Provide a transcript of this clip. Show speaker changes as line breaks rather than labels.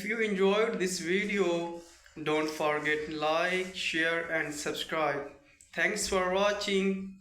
If you enjoyed this video, don't forget like, share and subscribe. Thanks for watching.